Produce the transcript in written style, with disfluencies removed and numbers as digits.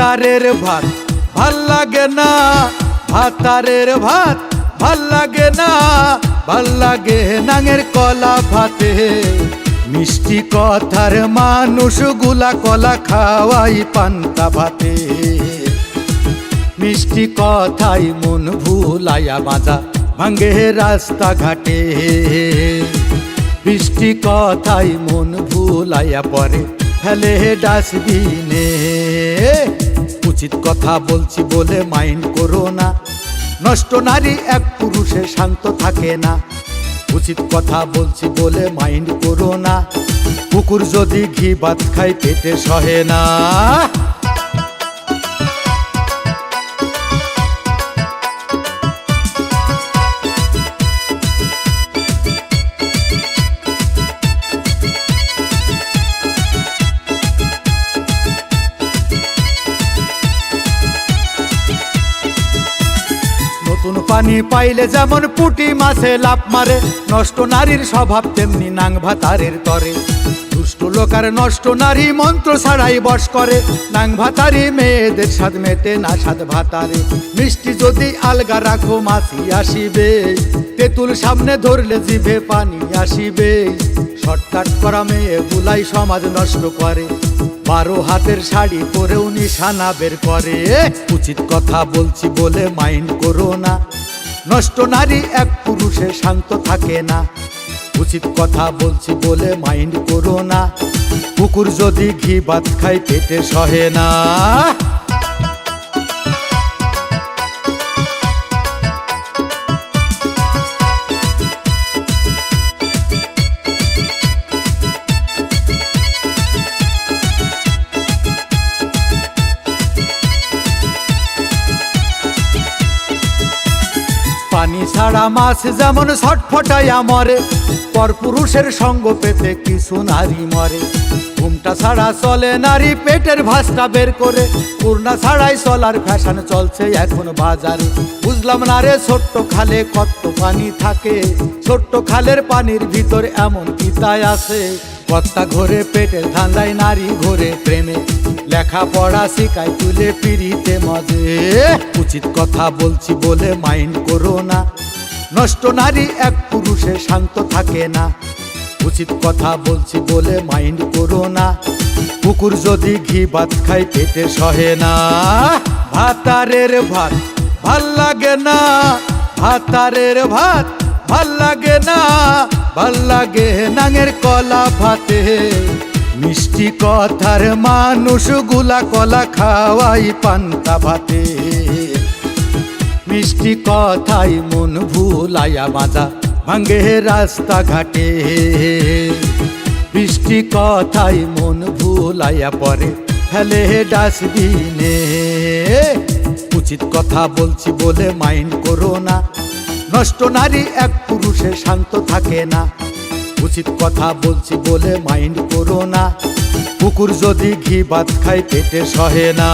ভাতারের ভাত ভাল লাগে না, ভাতারের ভাত ভাল লাগে না, ভাল লাগে নাঙের কলা ভাতে। মিষ্টি কথার মানুষ গুলা কলা খাওয়াই পান্তা ভাতে। মিষ্টি কথাই মন ভুলাইয়া মাজা ভাঙ্গে রাস্তা ঘাটে। মিষ্টি কথাই মন ভুলাইয়া পরে ফেলে ডাস্টবিনে। উচিত কথা বলছি বলে মাইন্ড করো না, নষ্ট নারী এক পুরুষে শান্ত থাকে না। উচিত কথা বলছি বলে মাইন্ড করো না, কুকুর যদি ঘি ভাত খায় পেটে সহে না। নতুন পানি পাইলে যেমন পুঁটি মাছে লাফ মারে, নষ্ট নারীর স্বভাব তেমনি নাং ভাতারের তরে। দুষ্ট লোকার নষ্ট নারী মন্ত্র ছাড়াই বশ করে, নাং ভাতারি মেয়েদের স্বাদ মেটে না স্বাদ ভাতারে। মিষ্টি যদি আলগা রাখো মাছি আসিবে, তেঁতুল সামনে ধরলে জিভে পানি আসিবে। শর্টকাট করা মেয়ে গুলাই সমাজ নষ্ট করে, 12 হাতের শাড়ি পরেও নিশানা বের করে। উচিত কথা বলছি বলে মাইন্ড করো না, নষ্ট নারী এক পুরুষে শান্ত থাকে না। উচিত কথা বলছি বলে মাইন্ড করো না, কুকুর যদি ঘি ভাত খায় পেটে সহে না। পানি ছাড়া মাছ যেমন ছটফটাইয়া মরে, পরপুরুষের সঙ্গ পেতে কিছু নারী মরে। ঘুমটা ছাড়া চলে নারী পেটের ভাঁজটা বের করে, পূর্ণা ছাড়াই চলার ফ্যাশন চলছে এখন বাজারে। বুঝলাম না রে ছোট্ট খালে কত পানি থাকে, ছোট্ট খালের পানির ভিতর এমন পিতায় আছে। কর্তা ঘরে পেটের ধান্দায়, নারী ঘরে প্রেমে, লেখাপড়া শিখায় তুলে পিড়িতে মজে। উচিত কথা বলছি বলে মাইন্ড করো না, নষ্ট নারী এক পুরুষে শান্ত থাকে না। উচিত কথা বলছি বলে মাইন্ড করো না, কুকুর যদি ঘি ভাত খায় পেটে সহে না। ভাতারের ভাত ভাল লাগে না, ভাতারের ভাত ভাল লাগে না, ভাল লাগে নাঙের কলা ভাতে। মিষ্টি কথার মানুষ গুলা কলা খাওয়াই পান্তা ভাতে। মিষ্টি কথাই মন ভুলাইয়া মাজা ভাঙ্গে রাস্তা ঘাটে। মিষ্টি কথাই মন ভুলাইয়া পরে ফেলে ডাস্টবিনে। উচিত কথা বলছি বলে মাইন্ড করো না, নষ্ট নারী এক পুরুষে শান্ত থাকে না। উচিত কথা বলছি বলে মাইন্ড করো না, কুকুর যদি ঘি ভাত খায় পেটে সহে না।